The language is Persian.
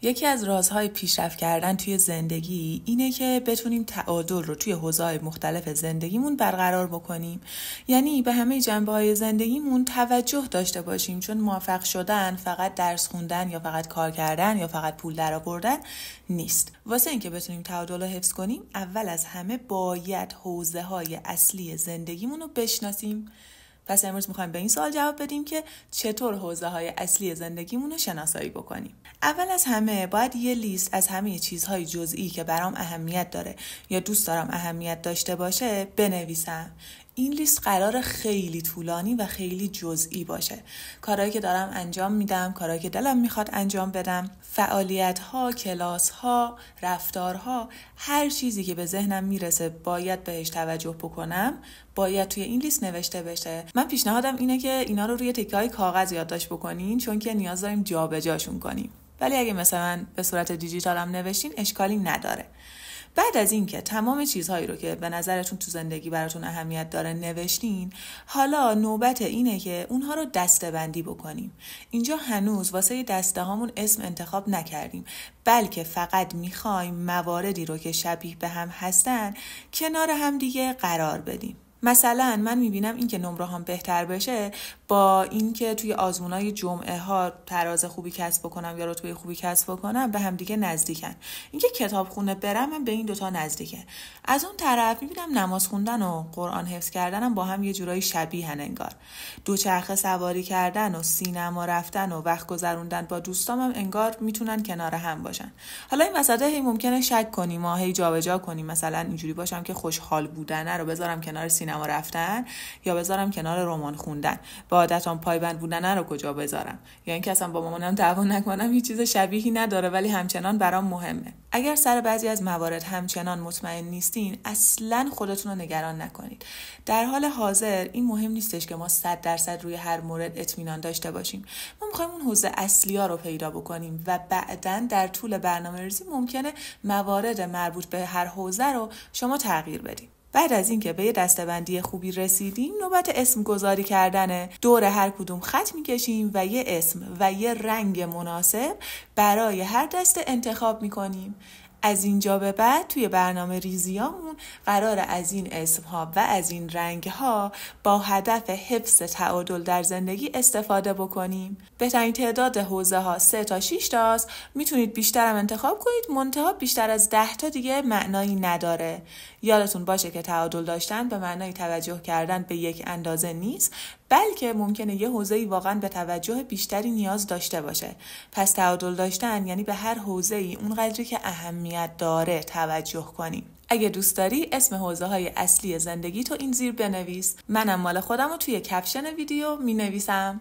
یکی از رازهای پیشرفت کردن توی زندگی اینه که بتونیم تعادل رو توی حوزه‌های مختلف زندگیمون برقرار بکنیم. یعنی به همه جنبه‌های زندگیمون توجه داشته باشیم، چون موفق شدن فقط درس خوندن یا فقط کار کردن یا فقط پول درآوردن نیست. واسه اینکه بتونیم تعادل رو حفظ کنیم، اول از همه باید حوزه‌های اصلی زندگیمون رو بشناسیم. پس امروز میخوایم به این سوال جواب بدیم که چطور حوزه‌های اصلی زندگیمون رو شناسایی بکنیم. اول از همه باید یه لیست از همه چیزهای جزئی که برام اهمیت داره یا دوست دارم اهمیت داشته باشه بنویسم. این لیست قرار خیلی طولانی و خیلی جزئی باشه. کارهایی که دارم انجام میدم، کارهایی که دلم میخواد انجام بدم، فعالیت‌ها، کلاس‌ها، رفتارها، هر چیزی که به ذهنم میرسه باید بهش توجه بکنم، باید توی این لیست نوشته بشه. من پیشنهادم اینه که اینا رو روی تکه‌های کاغذ یادداشت بکنین، چون که نیاز داریم جابجاشون کنیم. ولی اگه مثلا به صورت دیجیتال هم نوشتین اشکالی نداره. بعد از این که تمام چیزهایی رو که به نظرتون تو زندگی براتون اهمیت داره نوشتین، حالا نوبت اینه که اونها رو دسته‌بندی بکنیم. اینجا هنوز واسه دسته هامون اسم انتخاب نکردیم، بلکه فقط میخوایم مواردی رو که شبیه به هم هستن کنار هم دیگه قرار بدیم. مثلا من میبینم این که نمره هم بهتر بشه با این که توی آزمونای جمعه ها تراز خوبی کسب بکنم یا رتبه خوبی کسب بکنم به هم دیگه نزدیکن. این که کتابخونه برم من به این دوتا نزدیکه. از اون طرف میبینم نماز خوندن و قرآن حفظ کردنم با هم یه جورایی شبیهن انگار. دوچرخه سواری کردن و سینما رفتن و وقت گذروندن با دوستام هم انگار میتونن کنار هم باشن. حالا این مسئله هی ممکنه شک کنیم و هی جابجا کنیم، مثلا اینجوری باشم که خوشحال بودن رو بذارم کنار سینما رفتن یا بذارم کنار رمان خوندن، با عادتام پایبند بودن رو کجا بذارم، یا اینکه اصلا با مامانم دعوا نکنم هیچ چیز شبیهی نداره ولی همچنان برام مهمه. اگر سر بعضی از موارد همچنان مطمئن نیستین اصلاً خودتون رو نگران نکنید. در حال حاضر این مهم نیستش که ما 100% روی هر مورد اطمینان داشته باشیم. ما می‌خوایم اون حوزه اصلی‌ها رو پیدا بکنیم و بعداً در طول برنامه‌ریزی ممکنه موارد مربوط به هر حوزه رو شما تغییر بدیم. بعد از اینکه به یه دسته‌بندی خوبی رسیدیم، نوبت اسم گذاری کردنه. دور هر کدوم خط میکشیم و یه اسم و یه رنگ مناسب برای هر دسته انتخاب میکنیم. از اینجا به بعد توی برنامه ریزیامون قرار از این اسمها و از این رنگها با هدف حفظ تعادل در زندگی استفاده بکنیم. بهترین تعداد حوزه ها 3 تا 6 تاست. میتونید بیشتر هم انتخاب کنید، منتها بیشتر از 10 تا دیگه معنایی نداره. یادتون باشه که تعادل داشتن به معنای توجه کردن به یک اندازه نیست، بلکه ممکنه یه حوزه‌ای واقعاً به توجه بیشتری نیاز داشته باشه. پس تعادل داشتن یعنی به هر حوزه‌ای اونقدری که اهمیت داره توجه کنیم. اگه دوست داری اسم حوزه‌های اصلی زندگی تو این زیر بنویس. منم مال خودم رو توی کپشن ویدیو می‌نویسم.